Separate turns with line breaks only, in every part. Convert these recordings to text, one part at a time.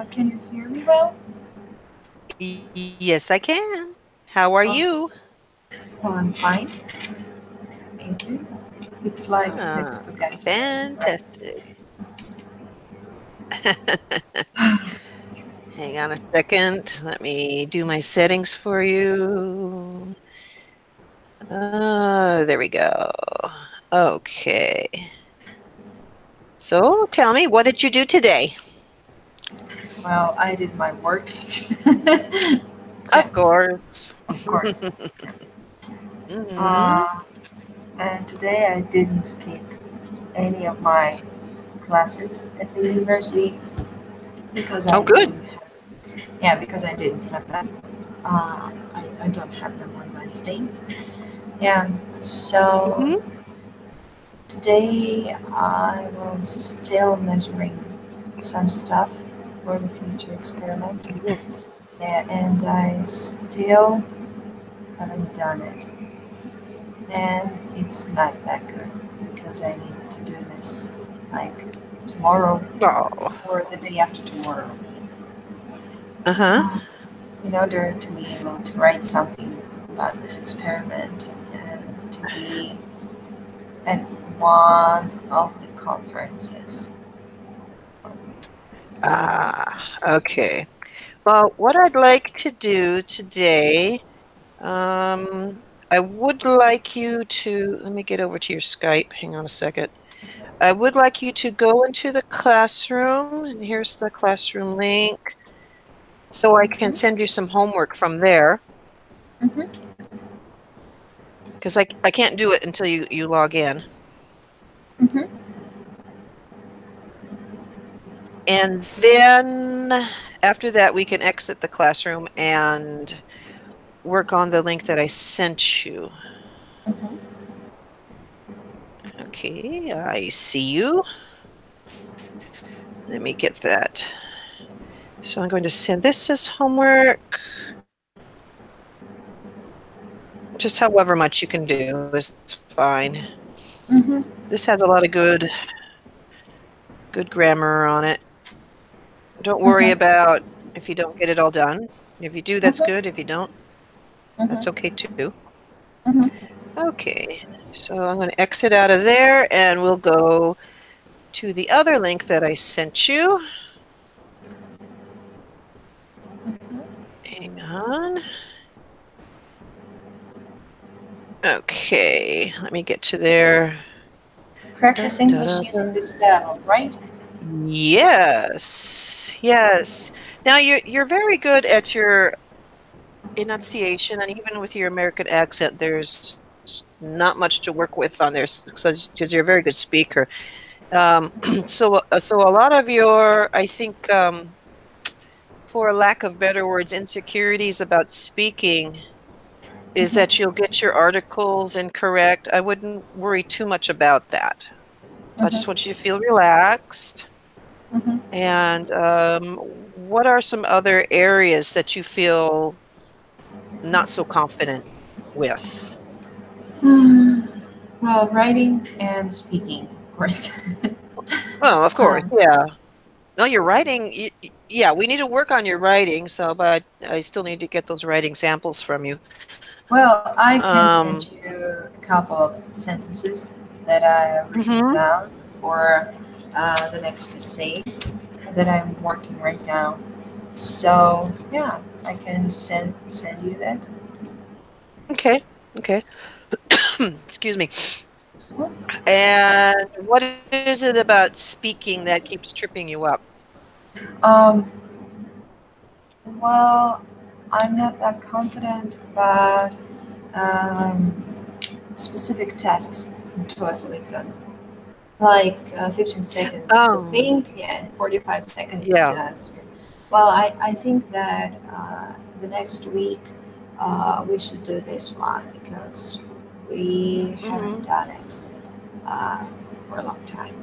Can you hear me well?
Yes, I can. How are
Oh,
you?
well, I'm fine. Thank you. It's like a
Ah,
textbook answer, right?
fantastic. Hang on a second. Let me do my settings for you. There we go. Okay. So tell me, what did you do today?
Well, I did my work. Yeah,
Of course.
of course.
hmm
Uh, and today I didn't skip any of my classes at the university because
Oh,
I
good.
didn't. Yeah, because I didn't have them. I don't have them on Wednesday. Yeah. So
hmm
today I was still measuring some stuff for the future experiment. Yeah, and I still haven't done it. And it's not that good because I need to do this like tomorrow
Oh,
or the day after tomorrow
uh-huh.
in order to be able to write something about this experiment and to be at one of the conferences. So,
Okay. Well, what I'd like to do today, I would like you to, let me get over to your Skype. Hang on a second. I would like you to go into the classroom, and here's the classroom link, so I can
mhm,
send you some homework from there,
mhm,
because I can't do it until you log in.
mhm.
And then after that, we can exit the classroom and work on the link that I sent you.
Mhm.
Okay, I see you. Let me get that. So I'm going to send this as homework. Just however much you can do is fine.
Mhm.
This has a lot of good grammar on it. Don't worry
Mhm.
about if you don't get it all done. If you do, that's
Mhm.
good. If you don't, that's
Mhm.
okay too.
Mhm.
Okay, so I'm going to exit out of there and we'll go to the other link that I sent you. Hang on. Okay, let me get to there.
Practice
Dun, da,
English
da,
using
da.
this dialogue, right?
Yes, yes. Now you're very good at your enunciation, and even with your American accent, there's not much to work with on there because you're a very good speaker. Um, so a lot of your, I think, for lack of better words, insecurities about speaking is
Mhm.
that you'll get your articles incorrect. I wouldn't worry too much about that. So I just
Mhm.
want you to feel relaxed.
Mhm.
And what are some other areas that you feel not so confident with?
Hmm. Well, writing and speaking, of course.
Well, of course,
um,
yeah. No, your writing, yeah, we need to work on your writing, so, but I still need to get those writing samples from you.
well, I can
Um,
send you a couple of sentences that I have written
mhm.
down for the next essay that I'm working right now. So yeah, I can send you that.
Okay, okay. Excuse me. And what is it about speaking that keeps tripping you up?
Um, well, I'm not that confident about um, specific tasks in TOEFL exam, like 15 seconds to
Oh,
think, yeah, and 45 seconds to
yeah.
answer. Well, I think that the next week we should do this one because we haven't
hmm
done it uh, for a long time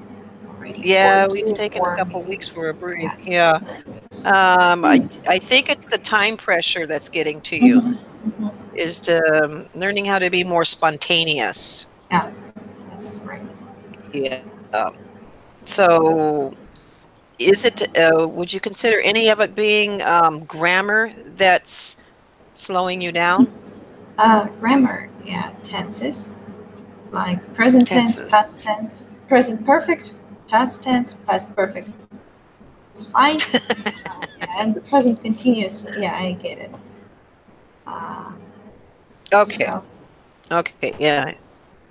already, or
Yeah, we've
two,
taken a
or
couple
maybe
weeks for a break.
yeah,
Yeah.
3 weeks.
I think it's the time pressure that's getting to you,
Mhm, mhm.
is to learning how to be more spontaneous.
Yeah, that's right.
Yeah. So Is it, would you consider any of it being grammar that's slowing you down?
Grammar, yeah, tenses, like present tense, past
Tenses.
tense, present perfect, past tense, past perfect. It's fine. Yeah, and present continuous. Yeah, I get it. Uh,
Okay.
so
Okay. Yeah.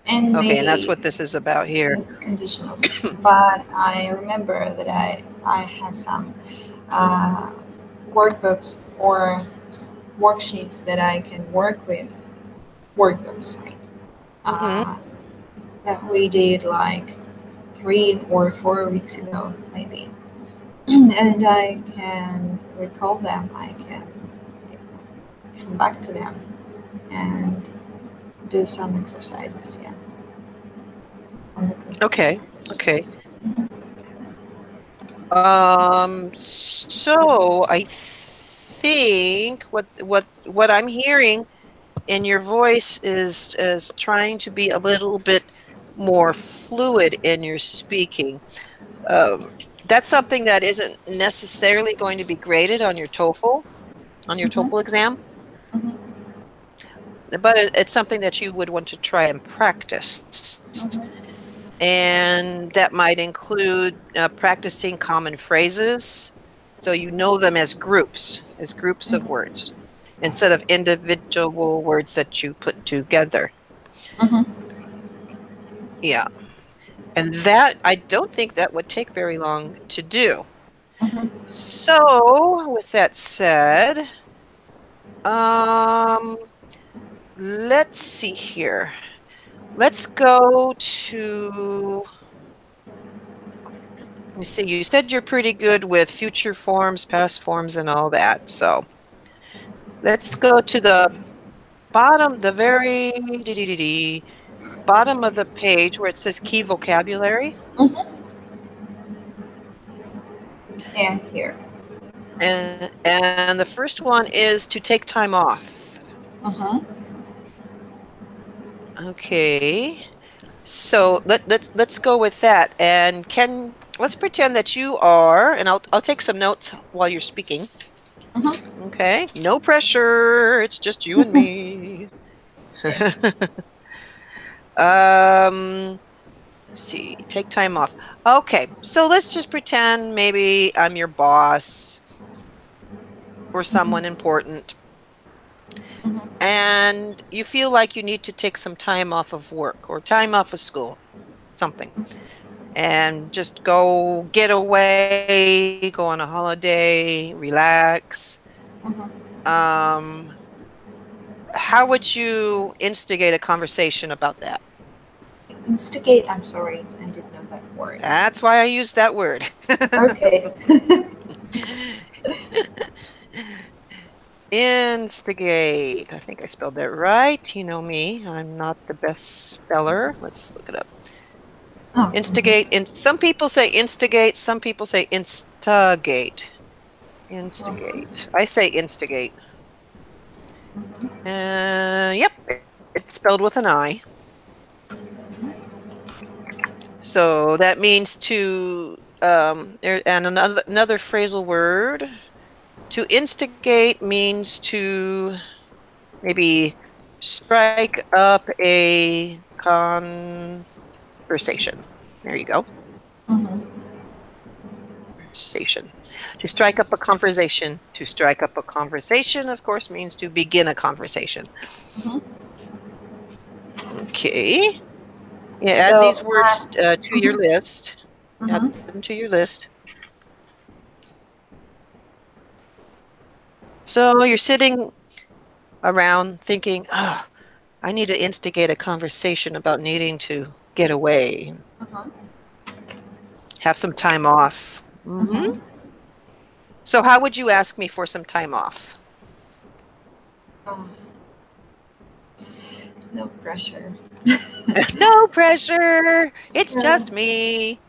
and
Okay. And that's
maybe
what this is about here.
conditionals. But I remember that I have some uh, workbooks or worksheets that I can work with. Workbooks, right?
Hmm.
Uh, that we did like 3 or 4 weeks ago, maybe. And I can recall them. I can come back to them and do some exercises. Yeah, on the
Okay. Okay.
exercises.
So I think what I'm hearing in your voice is trying to be a little bit more fluid in your speaking. Um, that's something that isn't necessarily going to be graded on your
Mm-hmm.
TOEFL exam,
Mm-hmm.
but it's something that you would want to try and practice.
Mm-hmm.
And that might include practicing common phrases. So you know them as groups of words, instead of individual words that you put together.
Mm-hmm.
Yeah. And that, I don't think that would take very long to do.
Mm-hmm.
So, with that said, um, let's see here. Let's go to, let me see, you said you're pretty good with future forms, past forms, and all that. So let's go to the bottom, the very bottom of the page where it says key vocabulary.
Mm-hmm. Yeah, here.
And the first one is to take time off.
Mm-hmm.
Okay. So let's go with that. And let's pretend that you are, and I'll take some notes while you're speaking.
Mm-hmm.
Okay. No pressure. It's just you and me.
Yeah.
Um, see, take time off. Okay. So let's just pretend maybe I'm your boss or someone
Mm-hmm.
important,
Mm-hmm.
and you feel like you need to take some time off of work or time off of school, something, and just go get away, go on a holiday, relax.
Mm-hmm.
Um, how would you instigate a conversation about that?
Instigate. I'm sorry, I didn't know that word.
That's why I used that word.
Okay.
Instigate. I think I spelled that right. You know me. I'm not the best speller. Let's look it up.
Oh.
Instigate. Some people say instigate. Some people say instigate.
Mm-hmm.
Instigate. I say instigate. Yep, it's spelled with an I. So that means to and another phrasal word. To instigate means to maybe strike up a conversation. There you go.
Mm-hmm.
Conversation. To strike up a conversation. To strike up a conversation, of course, means to begin a conversation.
Mm-hmm.
Okay. Yeah, add these
So,
words to your
mhm,
list. Add
mhm.
them to your list. So you're sitting around thinking, oh, I need to instigate a conversation about needing to get away,
Mhm.
have some time off.
Mhm.
So how would you ask me for some time off?
Oh, no pressure.
No pressure. It's
So,
just me.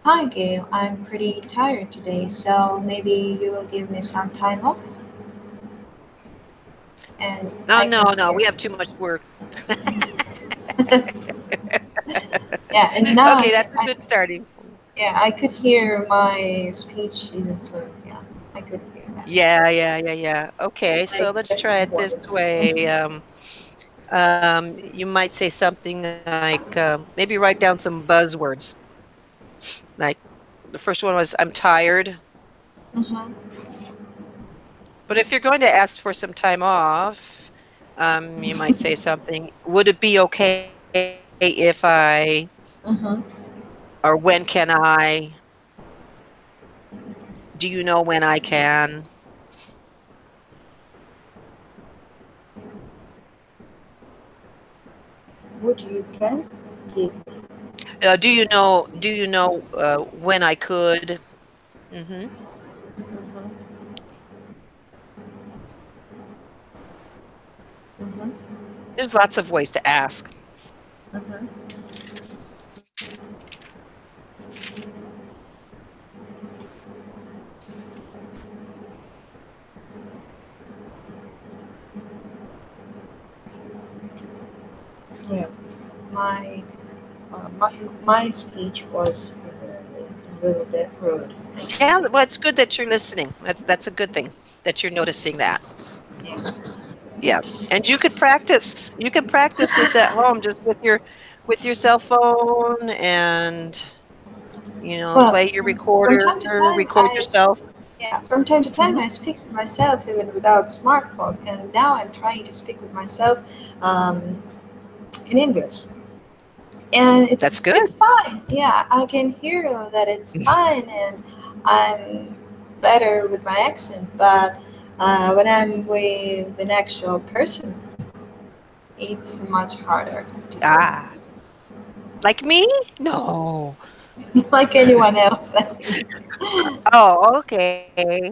hi Gail, I'm pretty tired today, so maybe you will give me some time off and
No,
I
no,
can
no.
hear.
We have too much work.
Yeah, and now
Okay, that's a good starting point.
yeah, I could hear my speech isn't fluent. Yeah, I could hear that.
Yeah, yeah, yeah, yeah. Okay, so
Like
let's try
different
it this
words.
way. You might say something like, maybe write down some buzzwords. Like the first one was, I'm tired.
Mm-hmm.
But if you're going to ask for some time off, you might say something, would it be okay if I,
Mm-hmm.
or when can I, do you know when I can?
Would you can give me?
Do you know when I could? Hmm.
Mm-hmm. Mm-hmm.
There's lots of ways to ask.
Mm-hmm. Yeah, my my speech was a little bit rude.
Yeah, well, it's good that you're listening. That's a good thing that you're noticing that.
Yeah.
Yeah. And you could practice. You can practice this at home just with your cell phone and
Well,
play your
from
recorder,
time to time,
record yourself.
yeah, from time to time,
Hmm.
I speak to myself even without smartphone, and now I'm trying to speak with myself um, in English, and
That's
it's
good.
fine. Yeah, I can hear that it's fine, and I'm better with my accent. But when I'm with an actual person, it's much harder to do,
Ah, like me? No.
like anyone else. I think.
Oh, okay.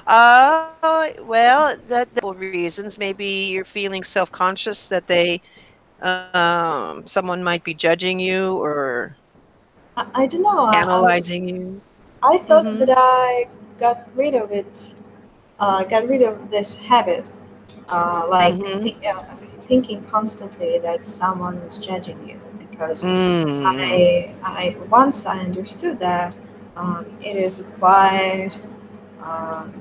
Well, that reasons. Maybe you're feeling self-conscious that someone might be judging you or
I don't know.
analyzing you.
I thought that
Mhm.
I got rid of it. Got rid of this habit,
Mhm.
thinking constantly that someone is judging you. Because
Mm.
I once I understood that it is quite um,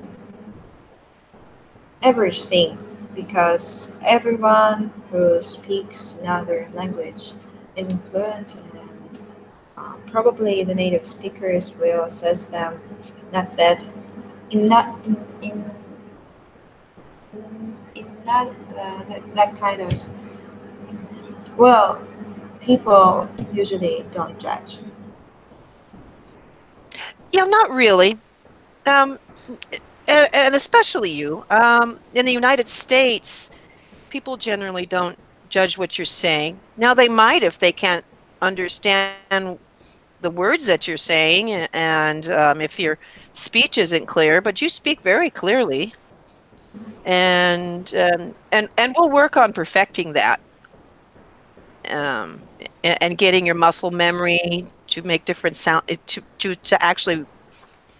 average thing, because everyone who speaks another language isn't fluent, and probably the native speakers will assess them not that in not in that, that kind of, well, people usually don't judge.
Yeah, not really. Um, and especially you. In the United States, people generally don't judge what you're saying. Now, they might if they can't understand the words that you're saying, and if your speech isn't clear, but you speak very clearly, and we'll work on perfecting that, and getting your muscle memory to make different sound to actually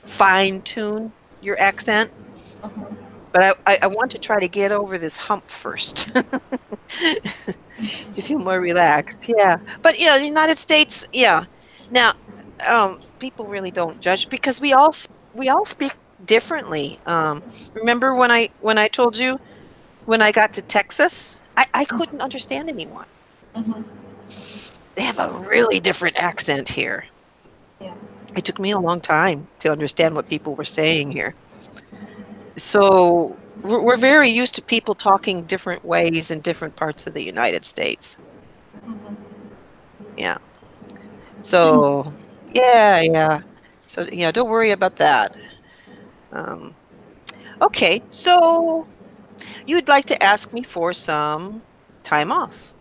fine tune your accent.
Mhm.
But I want to try to get over this hump first to feel more relaxed. Yeah. But yeah, the United States, yeah. Now, people really don't judge because we all speak differently. Remember when I told you when I got to Texas, I couldn't understand anyone.
Mhm.
They have a really different accent here.
Yeah.
It took me a long time to understand what people were saying here. So we're very used to people talking different ways in different parts of the United States.
Mhm.
Yeah. So yeah, yeah. So yeah, don't worry about that. Um, okay, so you'd like to ask me for some time off.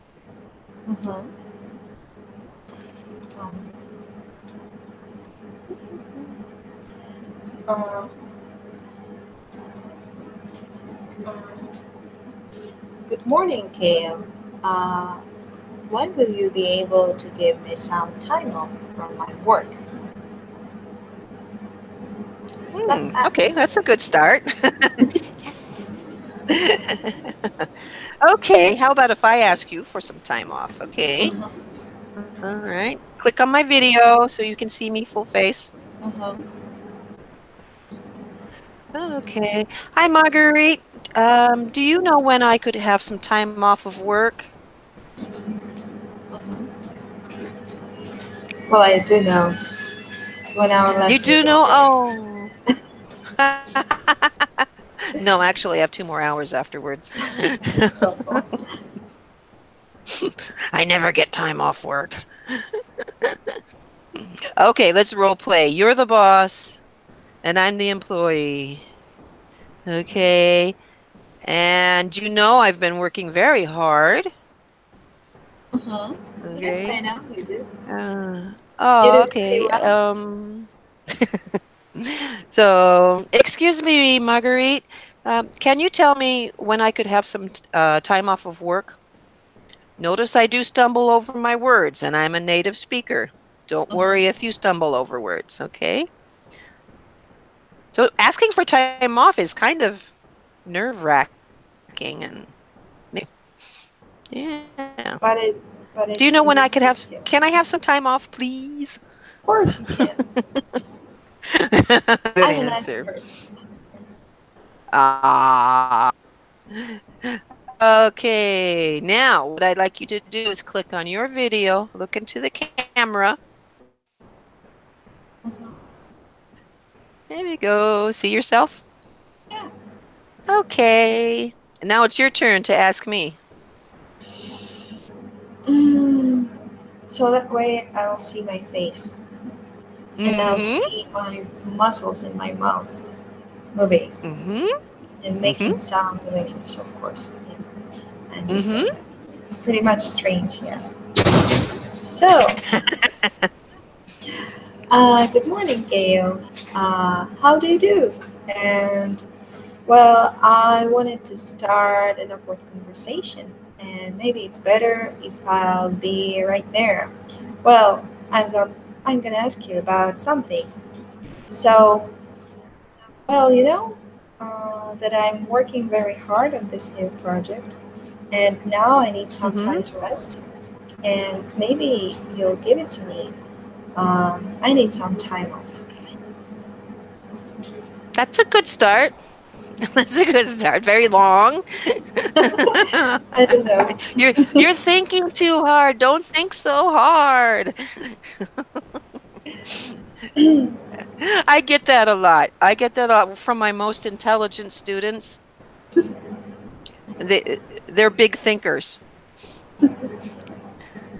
Mhm. Um, uh, um, Good morning, Kale. Uh, when will you be able to give me some time off from my work? Is that
Okay, that's a good start. Okay, how about if I ask you for some time off? Okay.
Uh-huh.
All right. Click on my video so you can see me full face.
Uh-huh.
Okay. Hi, Marguerite. Do you know when I could have some time off of work?
Uh-huh. Well, I do know when our
You
lesson
do
is
know?
over.
Oh. No, actually, I have 2 more hours afterwards.
So far.
I never get time off work. Okay, let's role play. You're the boss, and I'm the employee. Okay. And you know I've been working very hard.
Uh-huh. Yes, I
Okay.
know you do. You
Oh,
do pretty
okay.
well.
So, excuse me, Marguerite. Can you tell me when I could have some time off of work? Notice I do stumble over my words, and I'm a native speaker. Don't
Uh-huh.
worry if you stumble over words, okay? So, asking for time off is kind of nerve-wracking, and yeah.
But it, but
Do you
it's
know when I
easy
could
to
have?
do.
Can I have some time off, please?
Of course you can.
Good
I'm a nice
answer.
person.
Ah. Okay, now what I'd like you to do is click on your video, look into the camera. There you go. See yourself?
Yeah.
Okay. And now it's your turn to ask me.
Mm, so that way I'll see my face and I'll
Mm-hmm.
see my muscles in my mouth moving
Mm-hmm.
and
Mm-hmm.
making sounds in English, of course. Yeah, I
Mm-hmm.
understand that. It's pretty much strange, yeah. So, good morning, Gail. How do you do? And well, I wanted to start an upward conversation, and maybe it's better if I'll be right there. Well, I'm gonna ask you about something. So, well, that I'm working very hard on this new project, and now I need some
Mm-hmm.
time to rest, and maybe you'll give it to me. I need some time off.
That's a good start. That's a good start. Very long.
I don't know.
You're thinking too hard. Don't think so hard. I get that a lot. I get that a lot from my most intelligent students. They they're big thinkers.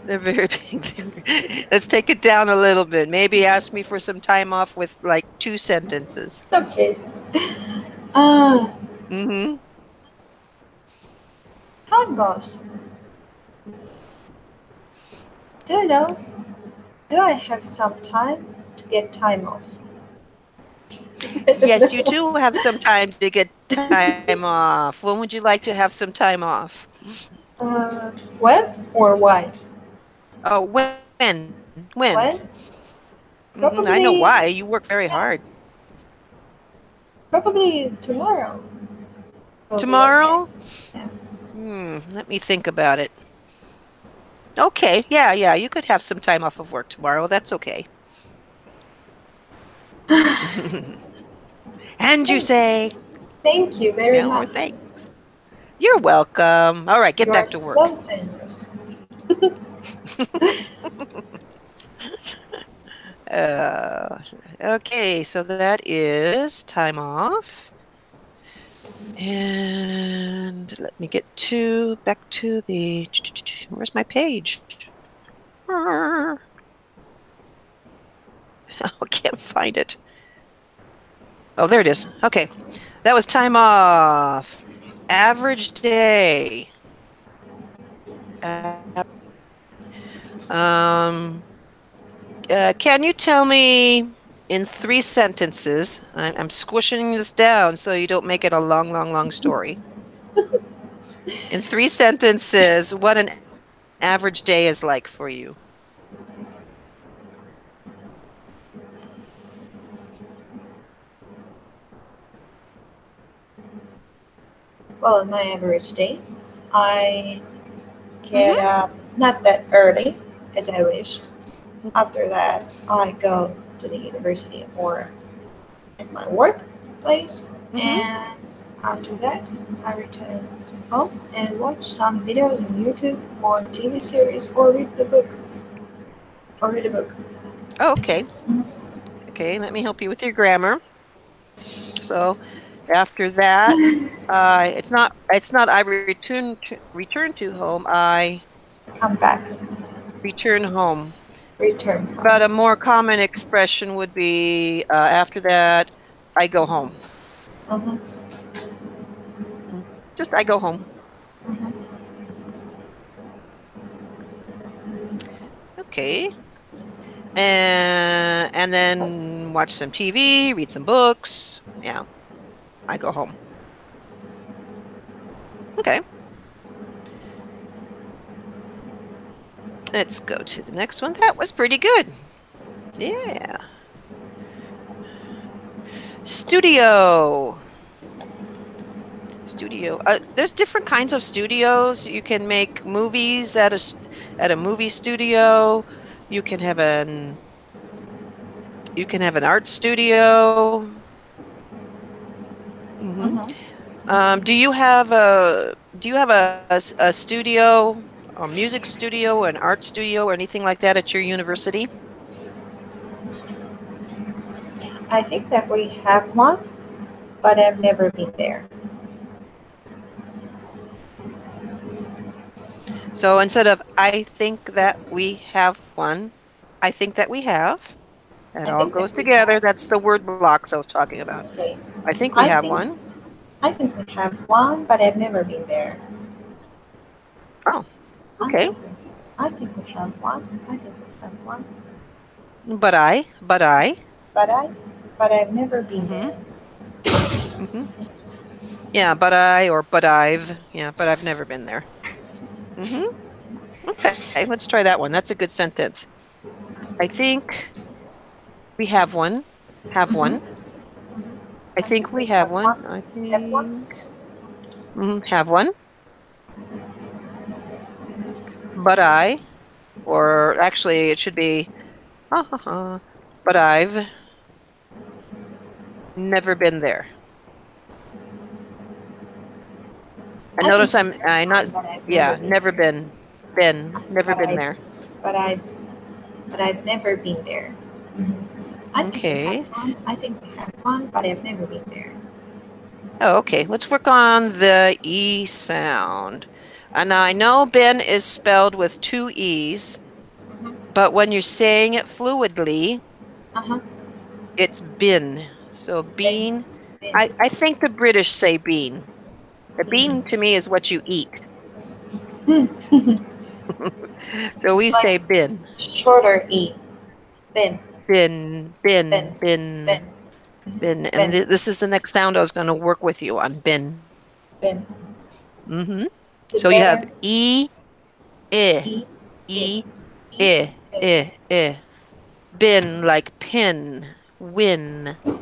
They're very big thinkers. Let's take it down a little bit. Maybe ask me for some time off with like 2 sentences.
Okay. Uh,
Mm-hmm.
Hi, boss. Do you know? Do I have some time to get time off? I don't
Yes, you
know.
do have some time to get time off. When would you like to have some time off?
When or why?
Oh, when? When?
When?
I know
Probably,
why. You work very
yeah,
hard.
probably tomorrow will be okay.
Tomorrow?
Yeah.
Let me think about it. Okay, yeah, yeah, you could have some time off of work tomorrow. That's okay. And you
Thank,
say,
thank you very
no more
much.
thanks. You're welcome. All right, get
You are
back to work.
so generous.
Uh, okay, so that is time off. And let me get to back to the where's my page? I can't find it. Oh, there it is. Okay. That was time off. Average day. Uh, um, can you tell me in 3 sentences? I'm squishing this down so you don't make it a long, long, long story. In 3 sentences, what an average day is like for you.
Well, on my average day, I get
Mm-hmm.
up not that early as I wish. After that, I go to the university or at my workplace,
Mm-hmm.
and after that, I return to home and watch some videos on YouTube or TV series or read the book or read a book.
Oh, okay. Okay, let me help you with your grammar. So after that, it's not I return to home. I
Come back,
return home.
return home.
But a more common expression would be after that, I go home.
Uh-huh,
Mm. Just I go home.
uh-huh.
Okay. And then watch some TV, read some books. Yeah, I go home. Okay. Let's go to the next one. That was pretty good. Yeah. Studio. Studio. There's different kinds of studios. You can make movies at a movie studio. You can have an you can have an art studio. Hmm.
Uh-huh.
Do you have a studio, a music studio, an art studio, or anything like that at your university?
I think that we have one, but I've never been there.
So instead of I think that we have one, I think that we have. That
I
all
think
goes
that we
together.
have.
That's the word blocks I was talking about.
Okay.
I think we
I
have
think
one.
I think we have one, but I've never been there.
Oh,
I
okay.
think we, I think we have one. I think we have one,
But I.
but I've never been
Mm-hmm.
there.
Mm-hmm. Yeah, but I or but I've. Yeah, but I've never been there. Mm-hmm. Okay, let's try that one. That's a good sentence. I think we have one. Have
Mm-hmm.
one. I
I think
think
we
we
have
have one.
one.
I
Have one.
think have one. But I, or actually, it should be, ha ha ha. But I've never been there. And
I think
notice
we
I
have
not,
one, but I've never
yeah,
been
never
there.
never
But
been
I,
there.
but I, but I've never been there. Mhm. I think we have
Okay.
one. I think we have one, but I've never been there.
Oh, okay. Let's work on the E sound. And I know Ben is spelled with two E's,
Mm-hmm.
but when you're saying it fluidly,
Uh-huh.
it's bin. So
Been,
bean.
been,
I think the British say bean. A
been.
bean to me is what you eat.
Hmm.
So we
Like
say bin.
shorter E. Been,
Bin,
been,
bin, bin,
been,
bin. And
been,
this is the next sound I was going to work with you on bin.
been.
Mm-hmm. So you have
Together.
E, I,
E, I,
E,
E, I.
I. Bin like pin, win,
Been,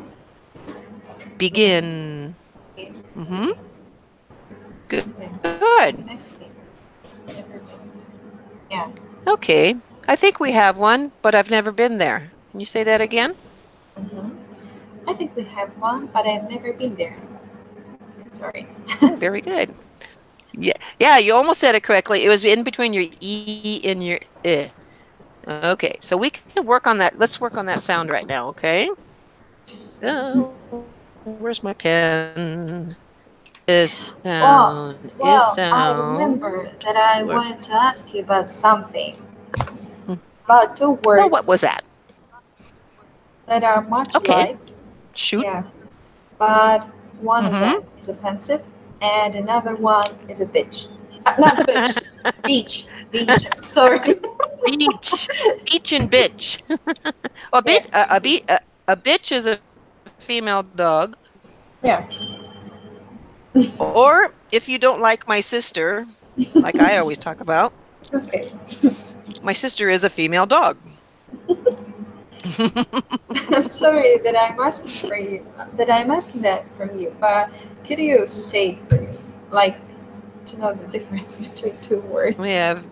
begin.
been,
Mm-hmm.
been.
Good.
I've never been. Never been. Yeah.
Okay. I think we have one, but I've never been there. Can you say that again?
Mm-hmm. I think we have one, but I've never been there. Sorry.
Oh, very good. Yeah, yeah, you almost said it correctly. It was in between your E and your I. Okay, so we can work on that. Let's work on that sound right now, okay? Where's my pen?
Well,
Is
I
sound.
remember that I
Where-
wanted to ask you about something,
hmm.
about two
Oh, what
words
was that?
that are much
Okay,
alike.
shoot.
Yeah, but one of
Mm-hmm.
them is offensive and another one is a bitch. Not bitch, beach, beach. Sorry.
Beach, beach and bitch. Well,
Yeah,
a bitch is a female dog.
yeah.
Or if you don't like my sister, like I always talk about,
Okay.
my sister is a female dog.
I'm sorry that I'm asking that from you, but could you say it for me? like to know the difference between two
We
words.
have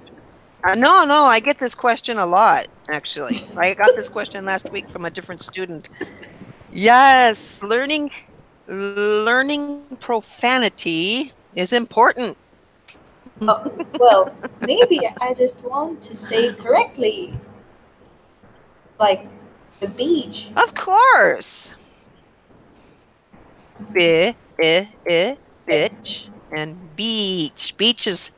no, I get this question a lot, actually. I got this question last week from a different student. Yes, learning profanity is important.
Oh, well, maybe I just want to say correctly, like the beach.
Of course. Bi,
Eh,
bitch, and beach. Beach is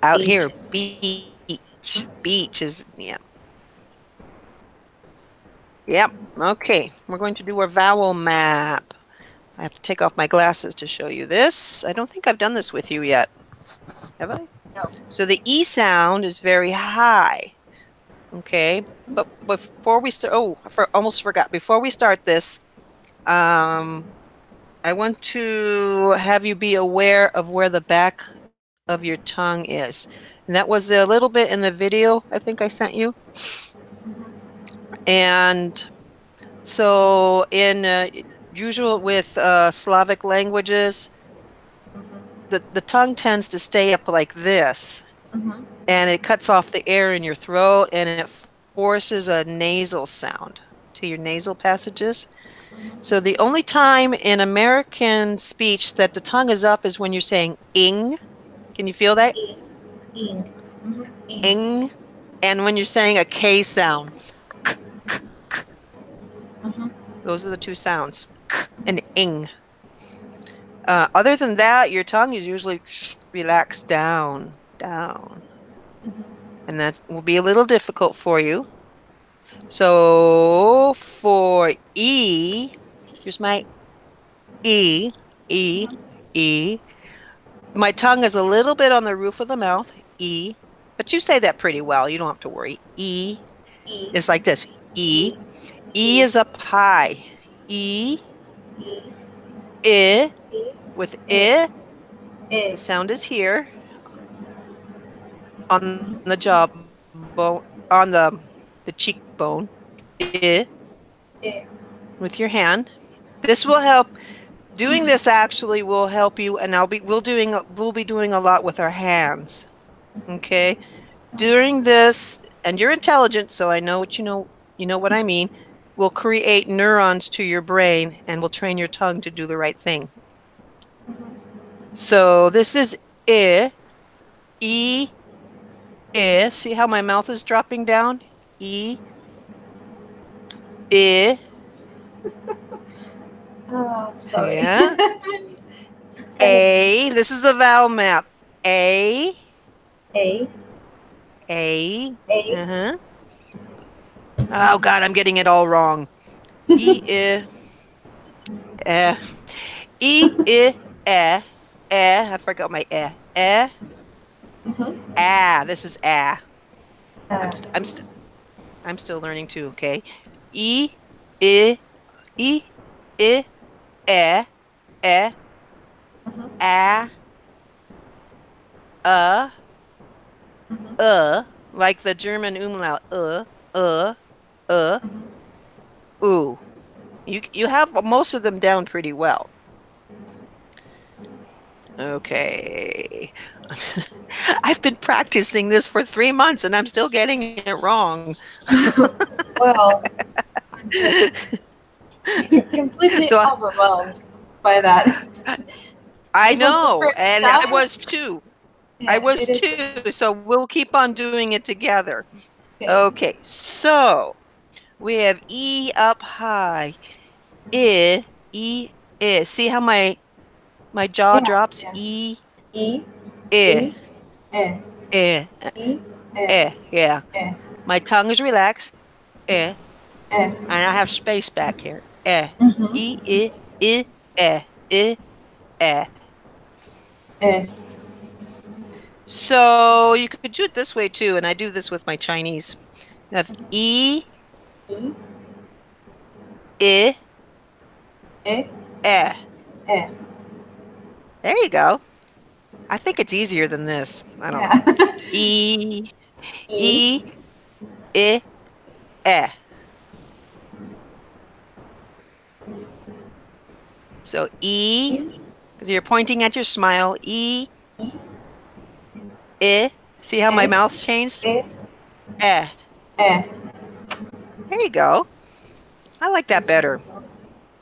out here.
beaches.
Beach. Beach is, yeah. Yep. Okay. We're going to do our vowel map. I have to take off my glasses to show you this. I don't think I've done this with you yet. Have I?
No.
So the E sound is very high. Okay. But before we start, oh, almost forgot. Before we start this, I want to have you be aware of where the back of your tongue is. And that was a little bit in the video I think I sent you. And so in usual with Slavic languages, the tongue tends to stay up like this,
Mm-hmm.
and it cuts off the air in your throat, and it forces a nasal sound to your nasal passages. So the only time in American speech that the tongue is up is when you're saying ing. Can you feel that?
Ing. Ing. Mm-hmm. Ing.
Ing. And when you're saying a K sound,
Mm-hmm.
those are the two sounds, and ing. Other than that, your tongue is usually relaxed down, down.
Mm-hmm.
And that will be a little difficult for you. So for E, here's my E, E, E. My tongue is a little bit on the roof of the mouth, E. But you say that pretty well. You don't have to worry. E
E.
is like this. E.
E.
E
E.
is up high. E.
E.
I.
E.
With
E.
I, the
E.
sound is here on the jawbone, on the cheekbone. I
E.
with your hand. This will help. Doing this actually will help you, and we'll be doing a lot with our hands. Okay? During this, and you're intelligent, so I know what you know what I mean. We'll create neurons to your brain and we'll train your tongue to do the right thing. So this is I, E, I. See how my mouth is dropping down? E, I.
Oh, I'm sorry.
Yeah.
It's kind
A. This is the vowel map. A,
A.
A.
A.
Uh-huh. Oh God, I'm getting it all wrong. E, I, eh. E, I, eh. I forgot my eh.
Mm-hmm.
This is ah.
Uh,
I'm still learning too. Okay. E, I, E, I, eh,
mm-hmm.
ah, uh,
Mm-hmm.
like the German umlaut. Uh, ooh. You have most of them down pretty well. Okay. I've been practicing this for 3 months and I'm still getting it wrong.
Well, I'm just completely
So
overwhelmed by that.
I
It was the
know,
first
and I
time.
was too. I
Yeah,
was
it is.
too. So we'll keep on doing it together.
Okay.
Okay, so we have E up high. I, E, I. See how my jaw
Yeah,
drops?
yeah.
E,
E.
I,
E. E.
I,
E. E.
Yeah.
E.
My tongue is relaxed. Eh.
E.
And I have space back here. Eh.
Mm-hmm.
E, eh, eh.
E.
So you could do it this way too, and I do this with my Chinese. You have E,
E.
I,
E.
eh.
E.
There you go. I think it's easier than this. I don't know.
Yeah.
E,
E.
E, I, eh. So E, because you're pointing at your smile. E, I. See how my
Eh,
mouth's changed?
eh,
Eh.
eh.
There you go. I like that better.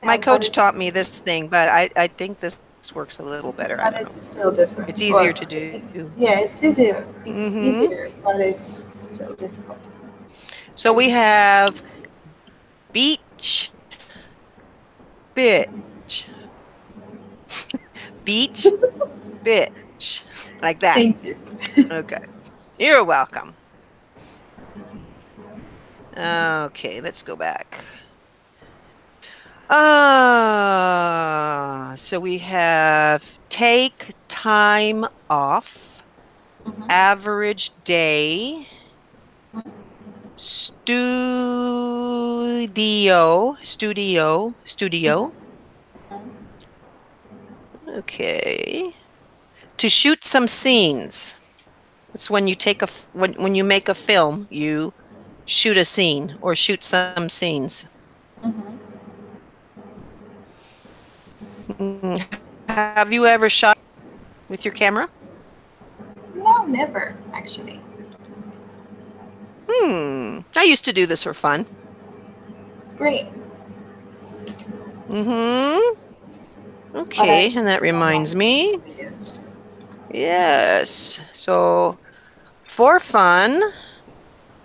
My
Yeah, but
coach taught me this thing, but I think this works a little better. I don't know.
it's still
It's
different.
easier to
Or
do.
yeah, it's easier. It's
Mm-hmm.
easier, but it's still difficult.
So we have beach, bitch, beach, bitch, like that.
Thank you.
Okay. You're welcome. Okay, let's go back. So we have take time off, average day, studio. Okay. To shoot some scenes. It's when you take when you make a film, you shoot a scene or shoot some scenes. Have you ever shot with your camera?
No, never actually.
I used to do this for fun.
It's great.
Okay, and that reminds me.
Videos.
Yes. So for fun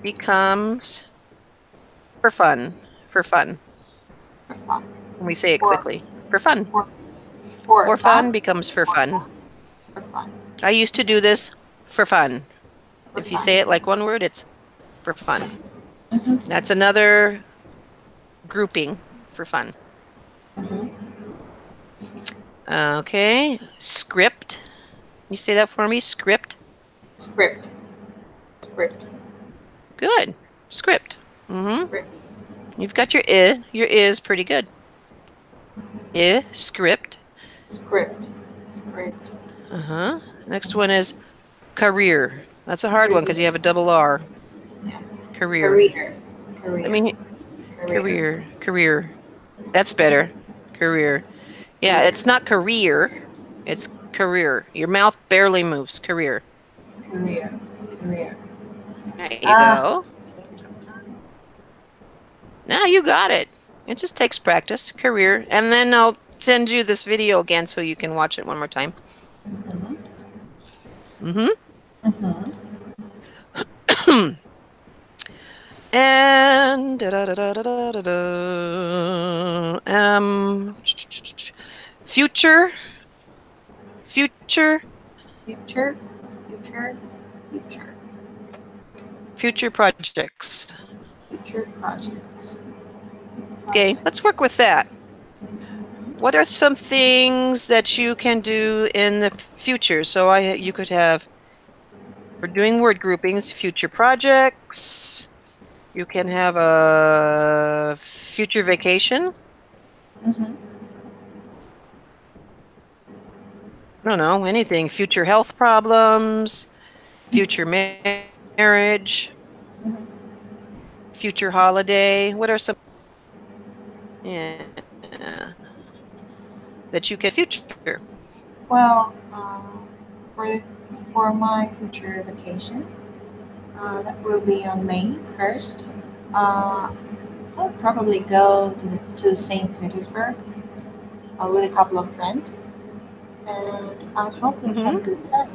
becomes for fun. For fun.
For fun.
When we say it
For
quickly. For fun.
for
fun becomes for fun.
For fun.
I used to do this for fun.
For
If you
fun.
say it like one word, it's for fun. That's another grouping for fun. Okay. Script. You say that for me? Script.
Script.
Good. Script.
Script.
You've got your I. Your I is pretty good. I, script.
Script.
Next one is career. That's a hard one because you have a double R.
Yeah.
Career.
Career.
I mean, career. That's better. Career. Yeah, it's not career. It's career. Your mouth barely moves. Career.
Career.
There you go. Now you got it. It just takes practice. Career. And then I'll send you this video again so you can watch it one more time. And future projects. Okay, let's work with that. What are some things that you can do in the future? So you could have, we're doing word groupings, future projects. You can have a future vacation. I don't know, anything. Future health problems, future marriage, future holiday. What are some that you can future?
Well, for my future vacation, that will be on May 1st. I'll probably go to St. Petersburg with a couple of friends, and I hope we have a good time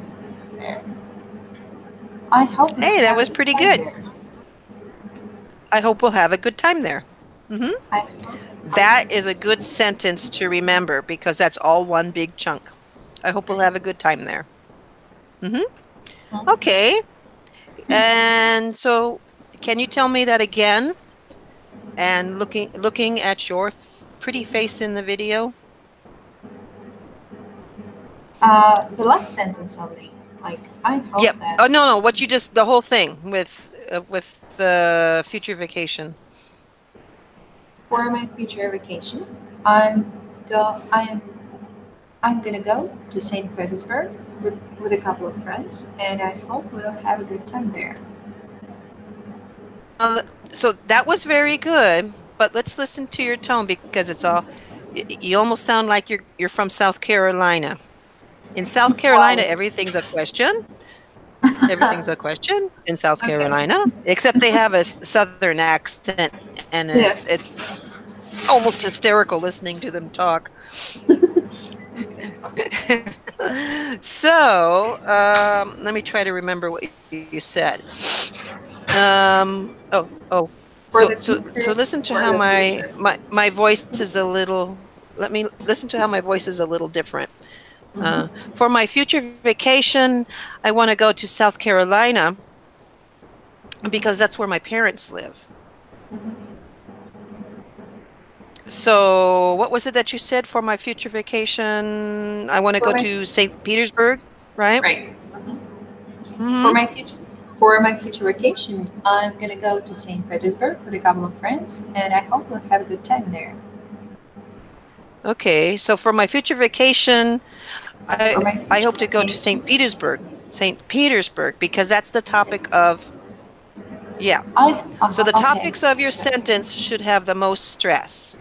there.
Hey, that was pretty good. I hope we'll have a good time there. That is a good sentence to remember because that's all one big chunk. I hope we'll have a good time there. Okay. And so can you tell me that again? And looking at your pretty face in the video?
The last sentence only. Like, I hope that...
Oh, no, what you just, the whole thing with the future vacation.
For my future vacation, I'm gonna go to St. Petersburg with a couple of friends, and I hope we'll have a good time there.
So that was very good, but let's listen to your tone because it's all You almost sound like you're from South Carolina. In South Carolina,
Why?
everything's a question. Everything's a question in South
Okay.
Carolina, except they have a southern accent, and it's
Yes.
almost hysterical listening to them talk. So, let me try to remember what you said. Oh.
For
So
the
so so
future.
listen to
For
how
the future.
my voice is a little. Let me listen to how my voice is a little different. For my future vacation, I want to go to South Carolina because that's where my parents live. So, what was it that you said for my future vacation? I want to
For
go
my
to St. Petersburg, right?
right. For
Mm-hmm.
my future. For my future vacation, I'm gonna go to St. Petersburg with a couple of friends, and I hope we'll have a good time there.
Okay. So, for my future vacation,
For my
I
future
hope to go to
vacation,
St. Petersburg. St. Petersburg, because that's the topic of, yeah. So, the
okay.
topics of your sentence should have the most stress.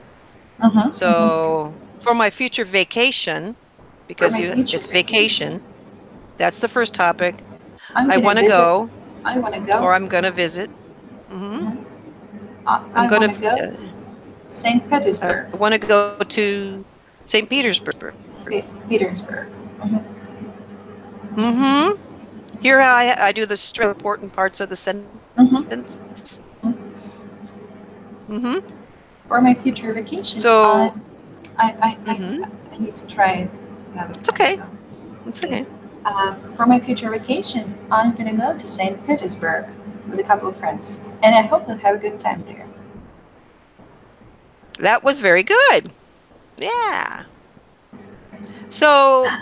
Mm-hmm.
So, for my future vacation,
For
because
my future
it's
vacation,
vacation, that's the first topic.
I'm
I
gonna
want to
visit.
go,
I wanna go.
or I'm going to visit. Hmm
Mhm.
I'm
I
going
wanna
to,
go St.
I
Petersburg.
want to go to St. Petersburg.
Petersburg. Mm-hmm.
Hmm Here I do the important parts of the
Mm-hmm.
sentence. Hmm
For my future vacation,
So, hmm
I need to try another
it's
one.
okay.
So,
It's
okay.
okay.
For my future vacation, I'm gonna go to St. Petersburg with a couple of friends, and I hope we'll have a good time there.
That was very good. Yeah. So,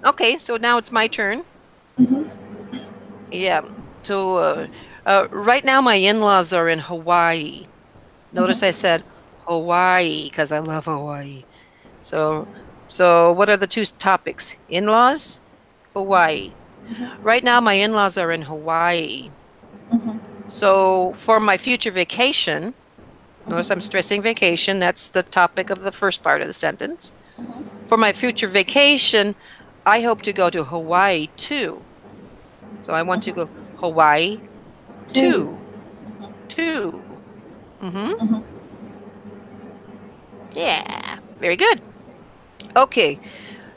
okay. So now it's my turn.
Mm-hmm.
Yeah. So, right now my in-laws are in Hawaii. Notice I
Mm-hmm.
said Hawaii because I love Hawaii. So, so what are the two topics? In-laws, Hawaii. Right now my in-laws are in Hawaii.
Mm-hmm.
So, for my future vacation, notice I'm stressing vacation. That's the topic of the first part of the sentence.
Mm-hmm.
For my future vacation, I hope to go to Hawaii too. So I want to go
Mm-hmm.
Hawaii
Two.
too. Too. Mm-hmm.
Mm-hmm.
Yeah. Very good. Okay.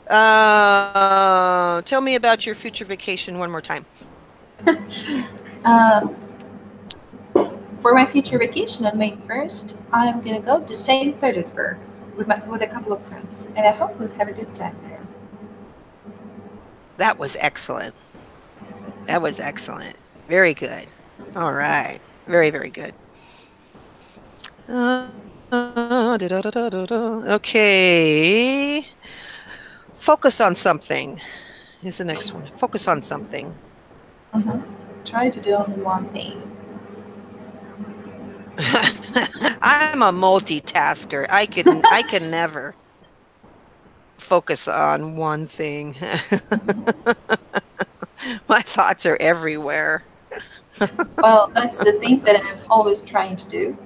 Tell me about your future vacation one more time.
Uh, for my future vacation on May 1st, I'm gonna go to St. Petersburg with a couple of friends, and I hope we'll have a good time there.
That was excellent. That was excellent. Very good. All right. Very, very good. Okay. Focus on something is the next one. Focus on something.
Mm-hmm. Try to do only one thing.
I'm a multitasker. I can never focus on one thing. My thoughts are everywhere.
Well, that's the thing that I'm always trying to do,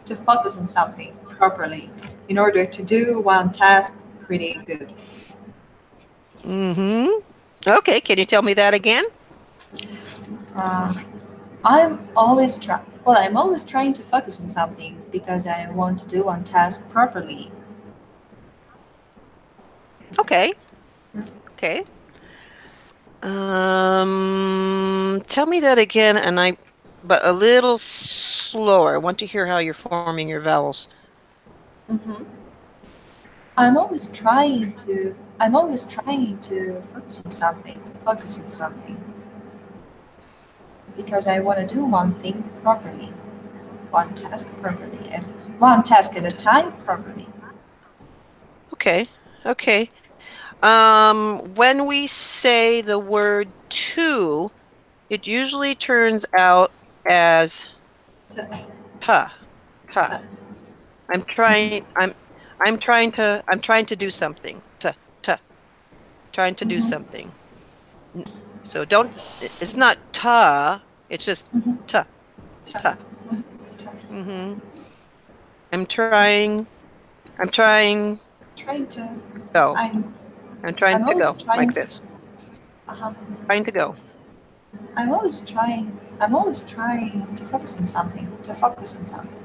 to focus on something properly in order to do one task pretty good.
Mm-hmm. Okay, can you tell me that again?
Uh, I'm always trying to focus on something because I want to do one task properly.
Okay. Okay. Tell me that again, but a little slower. I want to hear how you're forming your vowels.
Hmm. I'm always trying to focus on something because I want to do one thing properly, one task properly, and one task at a time properly.
Okay. Okay. When we say the word to, it usually turns out as
To,
ta, ta.
to,
I'm trying, I'm trying to do something. Ta, trying to do
mhm,
something. So it's not ta, it's just
mhm,
ta,
to,
ta.
to.
Mm-hmm. I'm trying I'm trying
Trying to.
go.
I'm.
I'm trying
I'm
to
always
go
trying
like
to.
this.
Uh-huh.
Trying to go.
I'm always trying. I'm always trying to focus on something. To focus on something.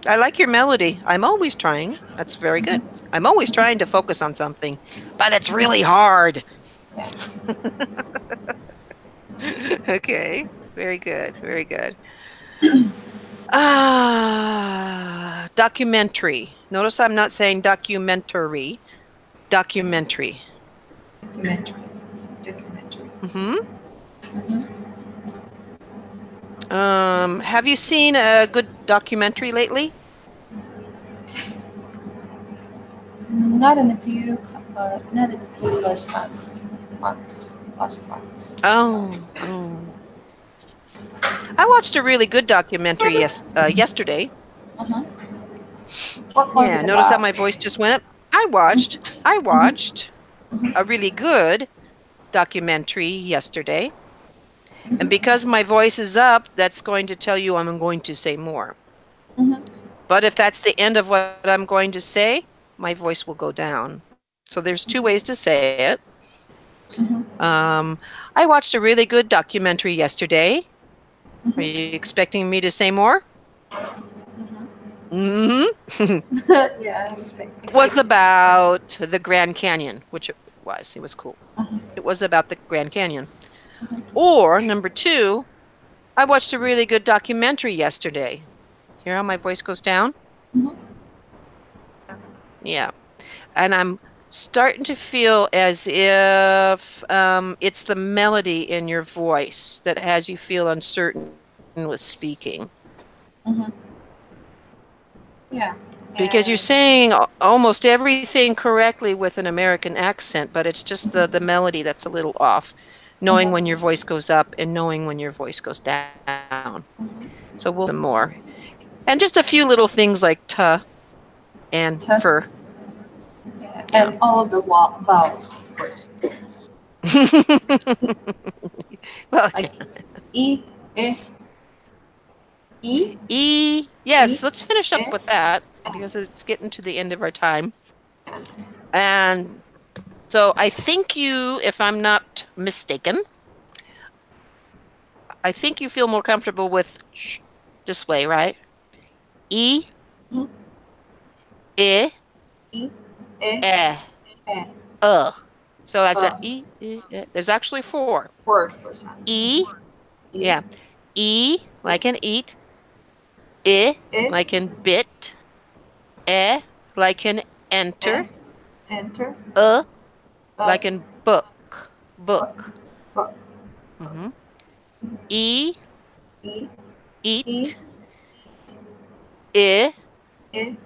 I like your melody. I'm always trying. That's very good. I'm always trying to focus on something, but it's really hard.
Yeah.
Okay. Very good. Very good. Documentary. Notice I'm not saying documentary. Documentary.
Documentary. Documentary.
hmm
Mm-hmm.
Have you seen a good documentary lately?
Not in a few last last months. Sorry.
Oh. I watched a really good documentary yesterday.
Uh-huh. What was
Yeah,
it
notice how
about?
my voice just went up? I watched a really good documentary yesterday. And because my voice is up, that's going to tell you I'm going to say more.
Mm-hmm.
But if that's the end of what I'm going to say, my voice will go down. So there's two ways to say it.
Mm-hmm.
I watched a really good documentary yesterday. Are
Mm-hmm.
you expecting me to say more? hmm
Yeah, I'm
It was
expecting. Yes.
about the Grand Canyon, which it was. It was cool.
Uh-huh.
It was about the Grand Canyon. Or number two, I watched a really good documentary yesterday. Hear how my voice goes down?
Mm-hmm.
Yeah. And I'm starting to feel as if it's the melody in your voice that has you feel uncertain with speaking.
Mm-hmm. Yeah.
Because you're
And
saying almost everything correctly with an American accent, but it's just the melody that's a little off, knowing
uh-huh.
when your voice goes up and knowing when your voice goes down.
Mm-hmm.
So we'll some more. And just a few little things like tuh and
T-
fur.
yeah.
Yeah.
And all of the vowels, of course.
Well,
Like E, E, E,
E,
E,
yes, let's finish up
E.
with that because it's getting to the end of our time. And so I think you, if I'm not mistaken, I think you feel more comfortable with this way, right? E,
Mm-hmm.
I,
E, E,
eh,
E.
So that's a E, eh. There's actually four.
Word for sound.
E,
E,
yeah. E, like in eat. I,
E,
like in bit. E, like in
E.
enter.
Enter.
Like in book.
Book.
Book.
Book.
hmm E,
E, E,
eat. I,
E.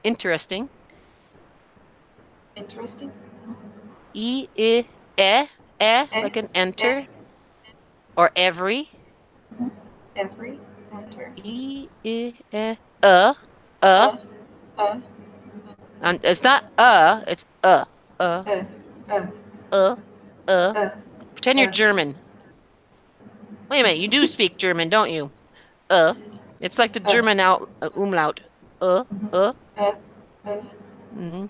interesting.
Interesting.
E, like an
E.
enter. Or every.
Every. Enter.
E, uh, uh.
Uh, uh,
And it's not it's uh,
uh, uh,
uh, uh.
uh,
Pretend you're
uh,
German. Wait a minute, you do speak German, don't you? Uh. It's like the
uh,
German out umlaut. Uh.
uh, uh,
hmm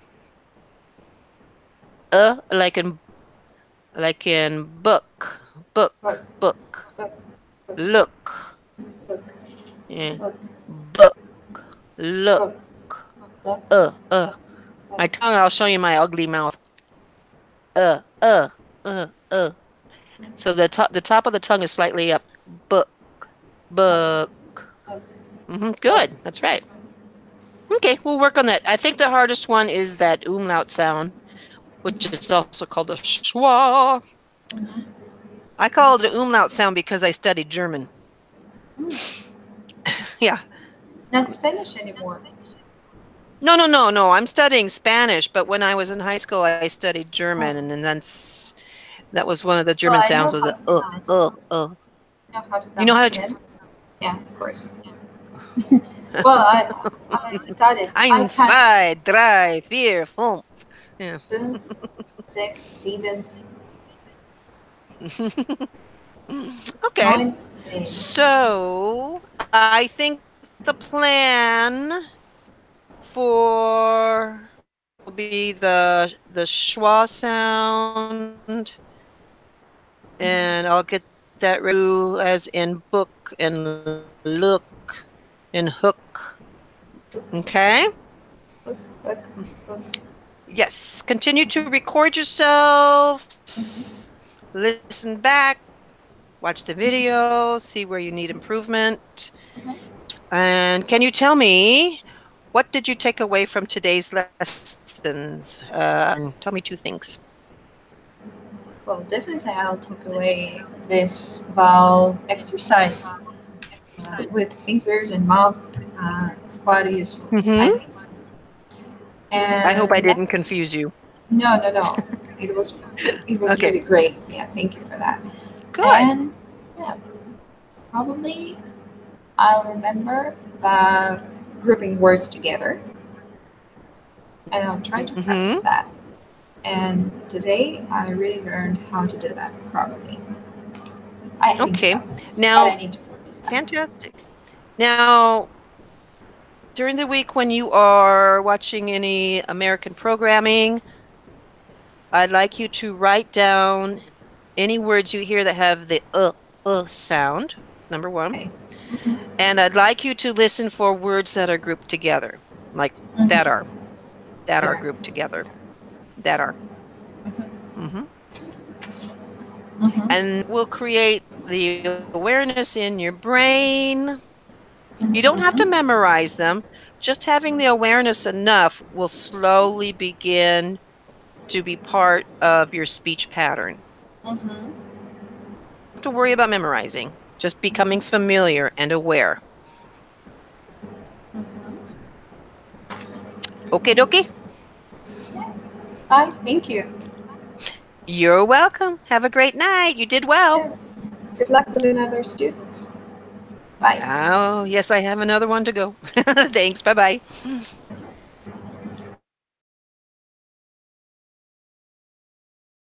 like in book,
book,
book.
book, book,
Look.
book,
Yeah.
book,
Book. Look.
book, book,
Uh. My tongue, I'll show you my ugly mouth. Uh, uh, uh. So the top of the tongue is slightly up. Book.
book,
Book.
book, book.
Good. That's right. Okay, we'll work on that. I think the hardest one is that umlaut sound, which is also called a schwa. I call it an umlaut sound because I studied German. Yeah.
Not Spanish anymore.
No. I'm studying Spanish, but when I was in high school, I studied
Oh,
German, and then that was one of the
well,
German
I
sounds
know
was
how
a
to count. Know how to
You know
count
how
to
to?
10? Yeah, of course. Well, I studied. I
Eins,
can
zwei, drei, vier, fünf. Yeah.
5, 6, 7,
Okay.
9, 10.
So I think the plan for will be the schwa sound, and I'll get that ready as in book and look and hook. Okay?
Look, look, look.
Yes. Continue to record yourself.
Mhm,
Listen back. Watch the video. See where you need improvement.
mhm.
And can you tell me what did you take away from today's lessons? Tell me 2 things.
Well, definitely I'll take away this vowel exercise with fingers and mouth. It's quite useful, I
Mm-hmm.
think.
I hope I
And
didn't confuse you.
no, no, no. It was it was
Okay.
really great. Yeah, thank you for that.
Good.
And yeah, probably I'll remember about grouping words together, and I'll try to
Mm-hmm.
practice that. And today I really learned how to do that properly. I think
Okay.
so, but I
Now,
need to practice that.
fantastic. Now, during the week when you are watching any American programming, I'd like you to write down any words you hear that have the sound, number one.
Okay. Mm-hmm.
And I'd like you to listen for words that are grouped together, like
Mm-hmm.
that are
Yeah.
grouped together, that are.
Mm-hmm.
Hmm.
Mm-hmm.
And we'll create the awareness in your brain. You don't have to
Mm-hmm.
memorize them. Just having the awareness enough will slowly begin to be part of your speech pattern.
Mm-hmm.
You don't have to worry about memorizing, just becoming familiar and aware.
Mm-hmm.
Okay, dokie.
Yeah. Bye. Thank you.
You're welcome. Have a great night. You did well.
Yeah. Good luck with another students. Bye.
Oh, yes, I have another one to go. Thanks. Bye bye.